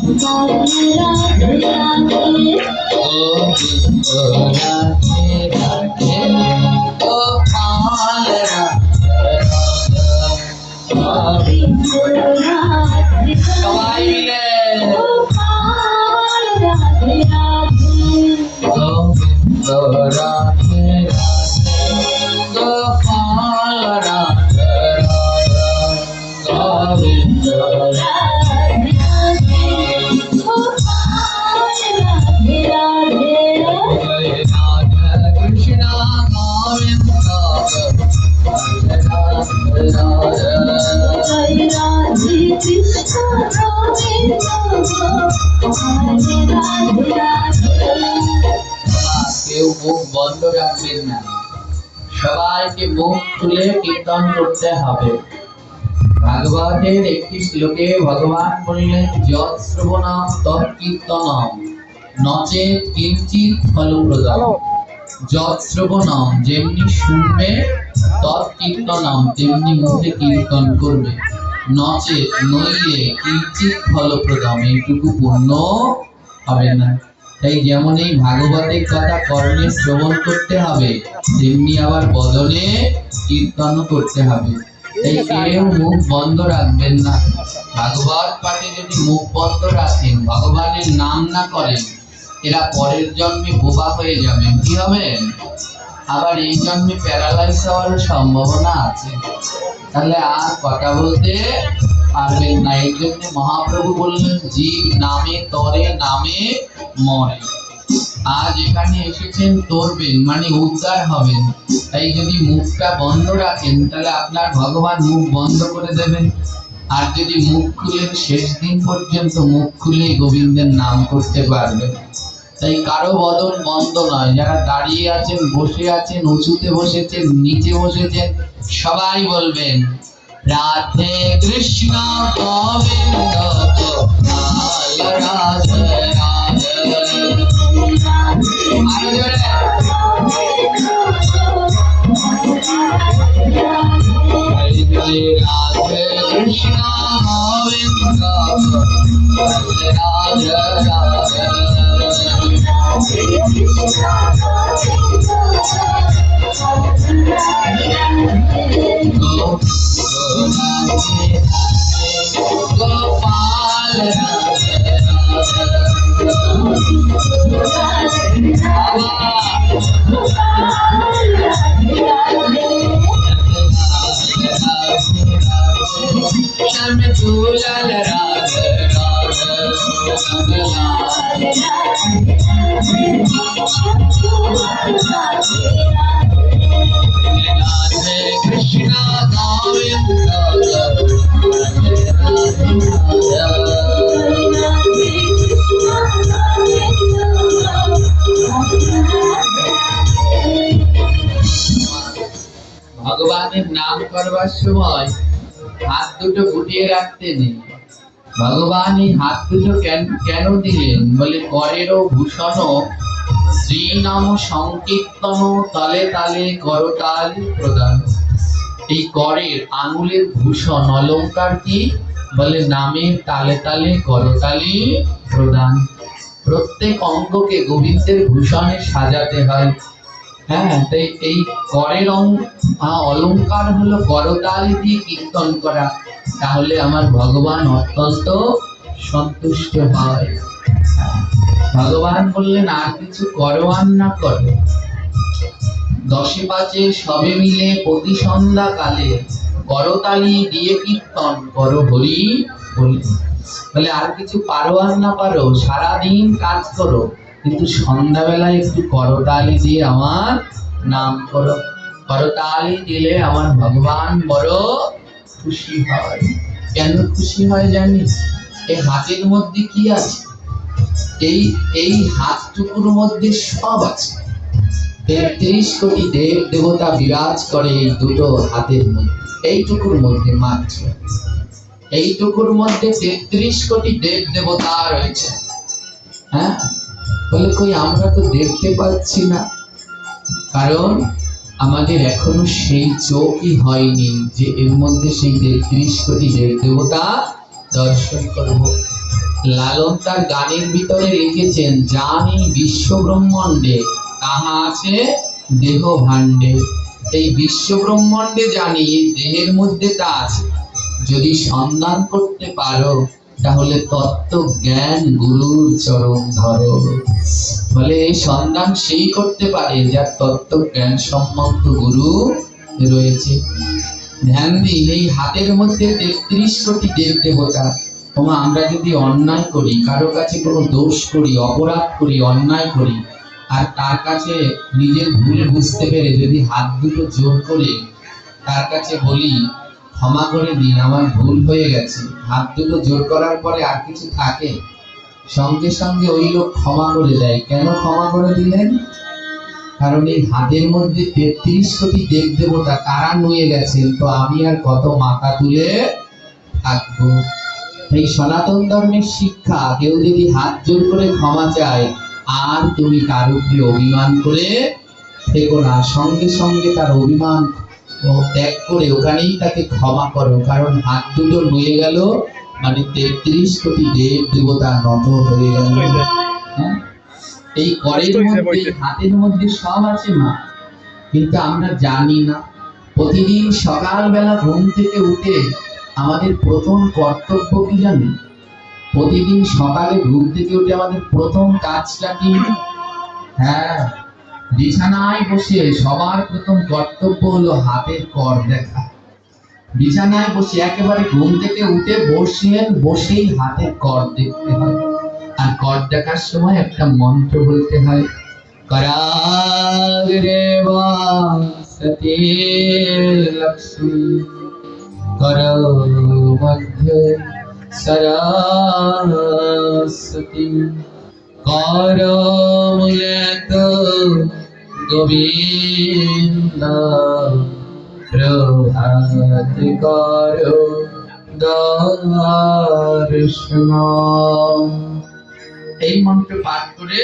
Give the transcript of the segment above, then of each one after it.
राधे राधे राधे गोविंद राधे राधे गोपाल गोविंद राधे सबाई मिले गोपाल राधे राधे गोविंद राधे गोपाल राधे गोविंद राधे गोपाल राधे राधे जय राधा कृष्णा गोविंद जय राधे कृष्णा गोविंद राधे राधे কেউ মুখ বন্ধ রাখবেন না, সবাইকে মুখ খুলে কীর্তন করতে হবে। ভাগবতের একটি শ্লোকে ভগবান বললেন যৎ শ্রবণম তৎ কীর্তনম নচেৎ কিঞ্চিৎ ফলপ্রদম। যৎ শ্রবণম যেমনি শুনবে, তৎ কীর্তনম তেমনি মুখে কীর্তন করবে, নচেৎ নইলে কিঞ্চিৎ ফলপ্রদম এইটুকু পূর্ণ হবে না। তাই যেমন এই ভাগবতের কথা কর্ণে শ্রবণ করতে হবে, তেমনি আবার বদনে কীর্তনও করতে হবে। তাই কেউ মুখ বন্ধ রাখবেন না। ভাগবত পাঠে যদি মুখ বন্ধ রাখেন, ভগবানের নাম না করেন, এরা পরের জন্মে বোবা হয়ে যাবেন। কি হবেন? আবার এই জন্মে প্যারালাইজ হওয়ার সম্ভাবনা আছে। তাহলে আর কথা বলতে পারবেন না। এই জন্য মহাপ্রভু বললেন জীব নামে তরে নামে মরে। আজ এখানে এসেছেন তরবেন মানে উদ্ধার হবেন। তাই যদি মুখটা বন্ধ রাখেন, তাহলে আপনার ভগবান মুখ বন্ধ করে দেবেন। আর যদি মুখ খুলেন, শেষ দিন পর্যন্ত মুখ খুলে গোবিন্দের নাম করতে পারবেন। তাই কারো বদন বন্ধ নয়। যারা দাঁড়িয়ে আছেন, বসে আছেন, উঁচুতে বসেছেন, নিচে বসেছেন, সবাই বলবেন রাধে কৃষ্ণ গোবিন্দ গোপাল রাধে রাধে। রাধে কৃষ্ণ গোবিন্দ রাধে রাধে। गोपाल श्याम झूलल राधे राधे राधे कृष्णा गोविंद ভগবানের নাম করবার সময় হাত দুটো গুটিয়ে রাখতে নেই। ভগবান এই হাত দুটো কেন দিলেন? বলে করেরও ভূষণ শ্রী নাম সংকীর্তন তলে তালে করতাল প্রদান। এই করের আঙুলের ভূষণ অলংকার কি? বলে নামের তালে তালে করতালি প্রদান। প্রত্যেক অঙ্গকে গোবিন্দের ভূষণে সাজাতে হয়। হ্যাঁ, তাই এই করের অলংকার হলো করতালি দিয়ে কীর্তন করা। তাহলে আমার ভগবান অত্যন্ত সন্তুষ্ট হয়। ভগবান বললেন আর কিছু করো আর না করো, 10-5 সবে মিলে প্রতি সন্ধ্যা কালে করতালি দিয়ে কীর্তন করো হরি বলি। বলে আর কিছু পারো আর না পারো, সারাদিন কাজ করো, কিন্তু সন্ধ্যাবেলায় একটু করতালি দিয়ে আমার নাম করো। করতালি দিলে আমার ভগবান বড় খুশি হয়। কেন খুশি হয় জানিস? এই হাতের মধ্যে কি আছে? এই হাতটুকুর মধ্যে সব আছে। 33 কোটি দেব দেবতা বিরাজ করে এই দুটো হাতের মধ্যে। এইটুকুর মধ্যে মাত্র এইটুকুর মধ্যে 33 কোটি দেব দেবতা রয়েছে। হ্যাঁ, বলে কই আমরা তো দেখতে পাচ্ছি না। কারণ আমাদের এখনো সেই চোখই হয়নি যে এর মধ্যে সেই 33 কোটি দেব দেবতা দর্শন করব। লালন তার গানের ভিতরে লিখেছেন, জানি বিশ্ব ব্রহ্মাণ্ডে তাহা আছে দেহ ভাণ্ডে। এই বিশ্ব ব্রহ্মাণ্ডে জানি দেহের মধ্যে তা আছে। যদি সন্ধান করতে পারো তাহলে তত্ত্ব জ্ঞান গুরুর চরণ ধরো। বলে এই সন্ধান সেই করতে পারে যার তত্ত্ব জ্ঞান সম্মত গুরু রয়েছে। ধ্যান দিন, এই হাতের মধ্যে 33 কোটি দেব দেবতা। আমরা যদি অন্যায় করি, কারো কাছে কোনো দোষ করি, অপরাধ করি, অন্যায় করি, আর তার কাছে নিজের ভুল বুঝতে পেরে যদি হাত দুটো জোর করে তার কাছে বলি, ক্ষমা করে দিন, আমার ভুল হয়ে গেছে, হাত দুটো জোর করার পরে আর কিছু থাকে? সঙ্গে সঙ্গে ওই লোক ক্ষমা করে দেয়। কেন ক্ষমা করে দিলেন? কারণ এই হাতের মধ্যে 33 কোটি দেব দেবতা, তারা নুয়ে গেছেন, তো আমি আর কত মাথা তুলে থাকবো। এই সনাতন ধর্মের শিক্ষা, কেউ যদি হাত জোর করে ক্ষমা চায়, আর তুমি তার উপরে অভিমান করে থেকো না, সঙ্গে সঙ্গে তার অভিমান ও ত্যাগ করে ওখানেই তাকে ক্ষমা করো। কারণ হাত দুটো নুয়ে গেল মানে 33 কোটি দেব দেবতা নত হয়ে গেল। হ্যাঁ, এই করের মধ্যে, হাতের মধ্যে সব আছে মা, কিন্তু আমরা জানি না। প্রতিদিন সকালবেলা ঘুম থেকে উঠে আমাদের প্রথম কর্তব্য কি জানি? প্রতিদিন সকালে ঘুম থেকে উঠে আমাদের প্রথম কাজটা কি? হ্যাঁ, বিছানায় বসে সবার প্রথম কর্তব্য হলো হাতের কর দেখা। বিছানায় বসে একেবারে ঘুম থেকে উঠে বসলেন, বসেই হাতের কর দেখতে হয়। আর কর দেখার সময় একটা মন্ত্র বলতে হয়, कराग्रे वासते लक्ष्मी करो मध्ये सरस्वती करो मूलत गोविंद प्रभात करो दर्शन। এই মন্ত্র পাঠ করে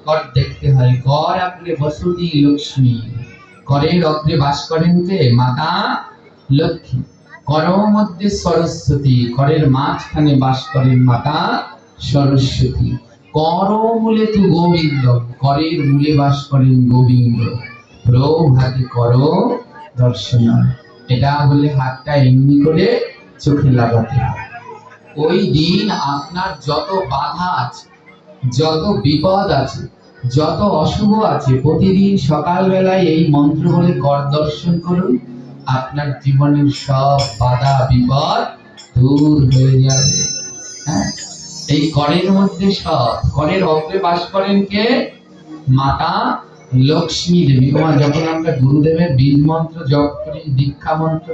কর দেখতে হয়। কর আগ্রে বসতি লক্ষ্মী, করের অগ্রে বাস করেন কে? মাতা লক্ষ্মী। কর মধ্যে সরস্বতী, করের মাঝখানে বাস করেন মাতা সরস্বতী। কর মূলে তু গোবিন্দ, করের মূলে বাস করেন গোবিন্দ। প্রভাতি কর দর্শন। এটা বলে হাতটা এমনি করে চোখে লাগাতে হয়। ওই দিন আপনার যত বাধা আছে, যত বিপদ আছে, যত অশুভ আছে, প্রতিদিন সকালবেলায় এই মন্ত্র বলে কর দর্শন করুন, আপনার জীবনের সব বাধা বিপদ দূর হয়ে যাবে। হ্যাঁ, এই করের মধ্যে সব। করের অগ্রে বাস করেন কে? মাতা লক্ষ্মী দেবী। যখন আমরা গুরুদেবের বীজ মন্ত্র জপ করি, দীক্ষা মন্ত্র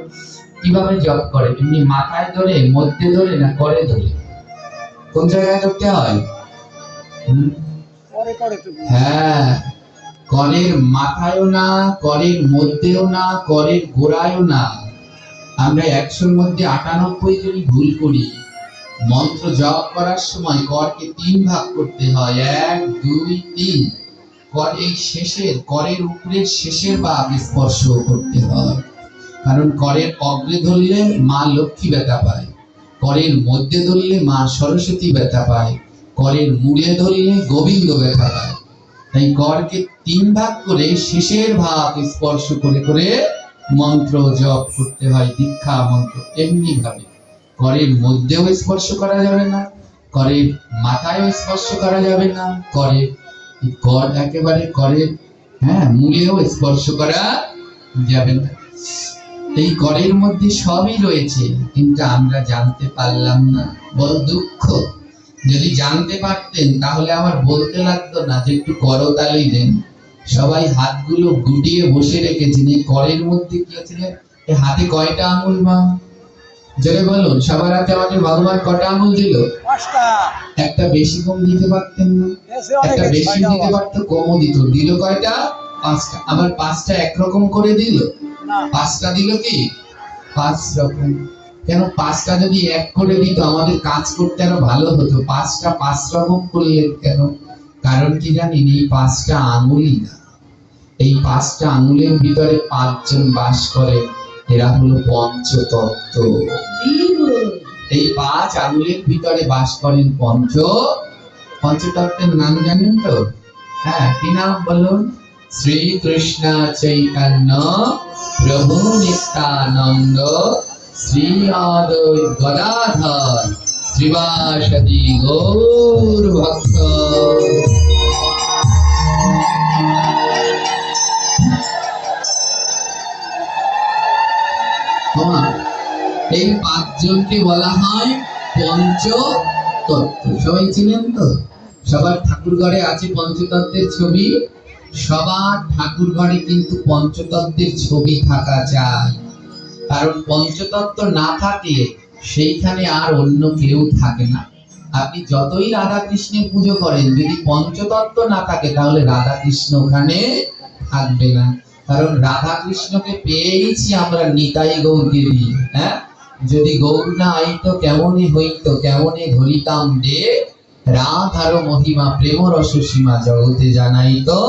কিভাবে জপ করে? এমনি মাথায় ধরে, মধ্যে ধরে, না করে ধরে? কোন জায়গায় ধরতে হয়? হ্যাঁ, করের মাথায়ও না, করের মধ্যেও না, করের গোড়ায়ও না। আমরা 100-র মধ্যে 98 জনই ভুল করি। মন্ত্র জপ করার সময় করকে 3 ভাগ করতে হয়, 1, 2, 3। করের শেষের, করের উপরের শেষের ভাগ স্পর্শ করতে হয়। কারণ করের অগ্রে ধরলে মা লক্ষ্মী ব্যথা পায়, করের মধ্যে ধরলে মা সরস্বতী ব্যথা পায়, করের মূলে ধরলে গোবিন্দ ব্যথা পায়। তাই করকে 3 ভাগ করে শেষের ভাগ স্পর্শ করে করে মন্ত্র জপ করতে হয়, দীক্ষা মন্ত্র। এমনি ভাবে করের মধ্যেও স্পর্শ করা যাবে না, করের মাথায়ও স্পর্শ করা যাবে না, করের কর একেবারে করের মূলেও স্পর্শ করা যাবে না। এই করের মধ্যে সবই রয়েছে, কিন্তু আমরা জানতে পারলাম না, বড় দুঃখ। যদি জানতে পারতেন তাহলে আমার বলতে লাগতো না যে একটু করতালি দেন। সবাই হাতগুলো গুটিয়ে বসে রেখেছেন। এই করের মধ্যে কি আছে? হাতে কয়টা আঙুল মা? জোরে বলুন। সবার হাতে আমাদের ভগবান কটা আঙুল দিল? 5টা। একটা বেশি কম দিতে পারতেন না? একটা বেশি দিতে পারতো, কমও দিত। দিল কয়টা? 5টা। আবার 5টা একরকম করে দিল? 5টা দিল কি? 5 রকম। কেন? 5টা যদি এক করে দিত আমাদের কাজ করতে আরো ভালো হতো। 5টা 5 রকম করলেন কেন? কারণ কি জানেন? এই 5টা আঙুলই না, এই 5টা আঙুলের ভিতরে 5 জন বাস করে। এরা হলো পঞ্চতত্ত্ব। এই 5 আঙুলের ভিতরে বাস করেন পঞ্চতত্ত্বের নাম জানেন তো? হ্যাঁ, কি নাম বলুন? শ্রীকৃষ্ণ চৈতন্য প্রভু নিত্যানন্দ শ্রী অদ্বৈত গদাধর শ্রীবাসদি গৌর ভক্ত। এই 5 জনকে বলা হয় পঞ্চতত্ত্ব। সবাই চিনেন তো? সবার ঠাকুর ঘরে আছে পঞ্চতত্ত্বের ছবি। সবার ঠাকুর ঘরে কিন্তু পঞ্চতত্ত্বের ছবি থাকা চাই, কারণ পঞ্চতত্ত্ব না থাকলে সেইখানে আর অন্য কেউ থাকে না। আপনি যতই রাধা কৃষ্ণের পুজো করেন, যদি পঞ্চতত্ত্ব না থাকে তাহলে রাধা কৃষ্ণ ওখানে থাকবে না। কারণ রাধা কৃষ্ণকে পেয়েছি আমরা নিতাই গৌরকে দিয়ে। হ্যাঁ, যদি গৌর না আইতো কেমনে হইতো, কেমনে ধরিতাম দে রাধার মহিমা প্রেম রস সীমা জগতে জানাইতো।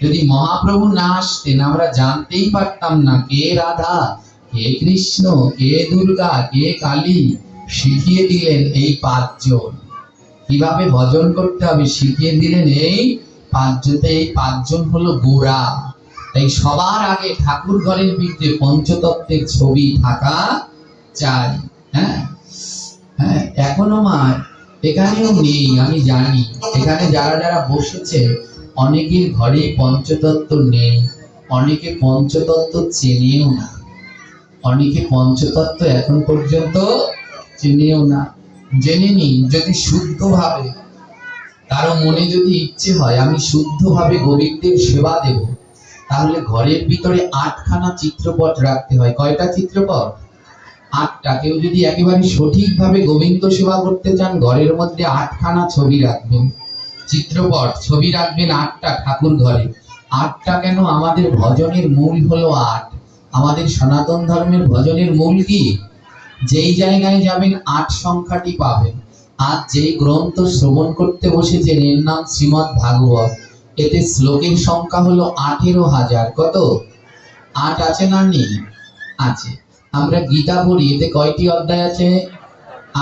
যদি মহাপ্রভু না আসতেন আমরা জানতেই পারতাম না কে রাধা, কে কৃষ্ণ, কে দুর্গা, কে কালী। শিখিয়ে দিলেন এই 5 জন, কিভাবে ভজন করতে হবে শিখিয়ে দিলেন এই 5 জনতে। এই 5 জন হলো গোড়া। তাই সবার আগে ঠাকুর ঘরের ভিতরে পঞ্চতত্ত্বের ছবি থাকা চাই। হ্যাঁ হ্যাঁ, এখনো মা এখানেও নেই, আমি জানি। এখানে যারা যারা বসেছে অনেকের ঘরে পঞ্চতত্ত্ব নেই, অনেকে পঞ্চতত্ত্ব চেনেও না, অনেকে পঞ্চতত্ত্ব এখন পর্যন্ত চেনেও না। জেনে নিন, যদি শুদ্ধভাবে কারো মনে যদি ইচ্ছে হয় আমি শুদ্ধভাবে গোবিন্দের সেবা দেব, তাহলে ঘরের ভিতরে 8খানা চিত্রপট রাখতে হয়। কয়টা চিত্রপট? 8টা। কেউ যদি একেবারে সঠিকভাবে গোবিন্দ সেবা করতে চান, ঘরের মধ্যে 8খানা ছবি রাখবেন, চিত্রপট ছবি রাখবেন 8টা ঠাকুর ঘরে। 8টা কেন? আমাদের ভজনের মূল হলো 8। আমাদের সনাতন ধর্মের ভজনের মূল কি? যেই জায়গায় যাবেন 8 সংখ্যাটি পাবেন। আজ যেই গ্রন্থ শ্রবণ করতে বসেছেন এর নাম শ্রীমদ্ ভাগবত। এতে শ্লোকের সংখ্যা হলো 18,000। কত? 8 আছে না নেই? আছে। আমরা গীতা পড়ি, এতে কয়টি অধ্যায় আছে?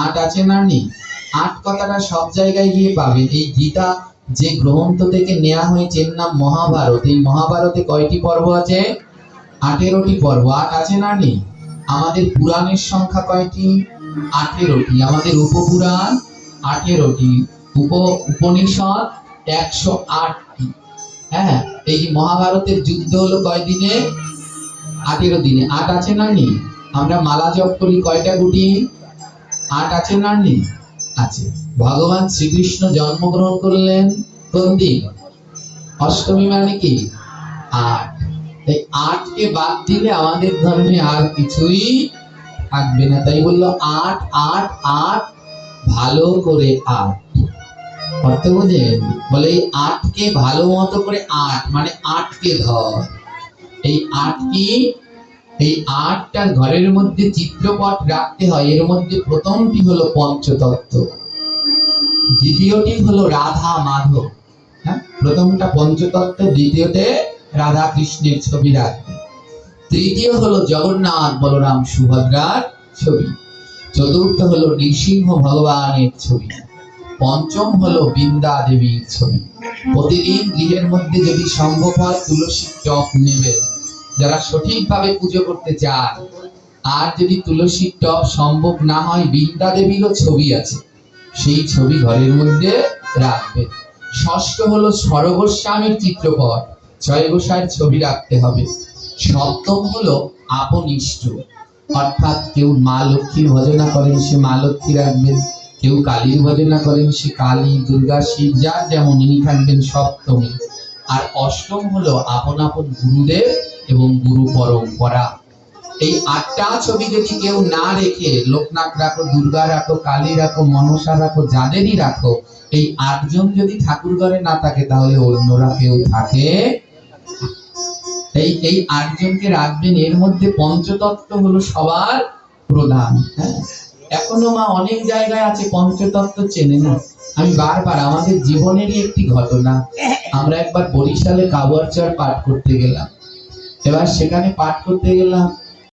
8 আছে না নেই? 8 কথাটা সব জায়গায় গিয়ে পাবেন। এই গীতা যে গ্রন্থ থেকে নেওয়া হয়েছে এর নাম মহাভারত। এই মহাভারতে কয়টি পর্ব আছে? 18টি পর্ব। 8 আছে না নেই? আমাদের পুরাণের সংখ্যা কয়টি? 18টি। আমাদের উপপুরাণ 18টি, উপনিষদ 108টি। হ্যাঁ, এই যে মহাভারতের যুদ্ধ হলো কয় দিনে? 18 দিনে। 8 আছে না নেই? আমরা মালা জপ করি কয়টা গুটি? 8 আছে না নেই? আছে। ভগবান শ্রীকৃষ্ণ জন্মগ্রহণ করলেন কোন দিন? অষ্টমী, মানে কি 8। তাই 8কে বাদ দিলে আমাদের ধর্মে আর কিছুই থাকবে না। তাই বললো 8 8 8, ভালো করে 8। অর্থ বোঝেন? বলে এই 8কে ভালো মতো করে 8 মানে 8কে ধর। এই 8 কি? এই 8টা ঘরের মধ্যে চিত্রপট রাখতে হয়। এর মধ্যে প্রথমটি হলো পঞ্চতত্ত্ব, দ্বিতীয়টি হলো রাধা মাধব। হ্যাঁ, প্রথমটা পঞ্চতত্ত্ব, দ্বিতীয়তে রাধা কৃষ্ণের ছবি রাখবে, তৃতীয় হলো জগন্নাথ বলরাম সুভদ্রার ছবি, চতুর্থ হলো নৃসিংহ ভগবানের ছবি, পঞ্চম হলো বৃন্দা দেবীর ছবি। প্রতিদিন গৃহের মধ্যে যদি সম্ভব হয় তুলসী টপ নেবে, যারা সঠিকভাবে পুজো করতে চান। আর যদি তুলসীর টপ সম্ভব না হয়, বৃন্দা দেবীরও ছবি আছে, সেই ছবি ঘরের মধ্যে রাখবে। ষষ্ঠ হলো সরগোস্বামীর চিত্রপট, 6 গোসাইয়ের ছবি রাখতে হবে। সপ্তম হলো আপনিষ্ট, অর্থাৎ কেউ মা লক্ষ্মীর ভজনা করেন সে মা লক্ষ্মী রাখবেন, কেউ কালীর ভজনা করেন সে কালী, দুর্গা, শিব, যার যেমন ইনি থাকবেন সপ্তমী। আর অষ্টম হলো আপন আপন গুরুদেব এবং গুরু পরম্পরা। এই 8টা ছবি যদি কেউ না রেখে, লোকনাথ রাখো, দুর্গা রাখো, কালী রাখো, মনসা রাখো, যাদেরই রাখো, এই 8 জন যদি ঠাকুর ঘরে না থাকে তাহলে অন্যরা কেউ থাকে। এই 8 জনকে রাখবেন। এর মধ্যে পঞ্চতত্ত্ব হলো সবার প্রধান। হ্যাঁ, এখনো মা অনেক জায়গায় আছে পঞ্চতত্ত্ব চেনে না। আমি বারবার, আমাদের জীবনেরই একটি ঘটনা, আমরা একবার বরিশালে কাবরচর পাঠ করতে গেলাম। এবার সেখানে পাঠ করতে গেলাম,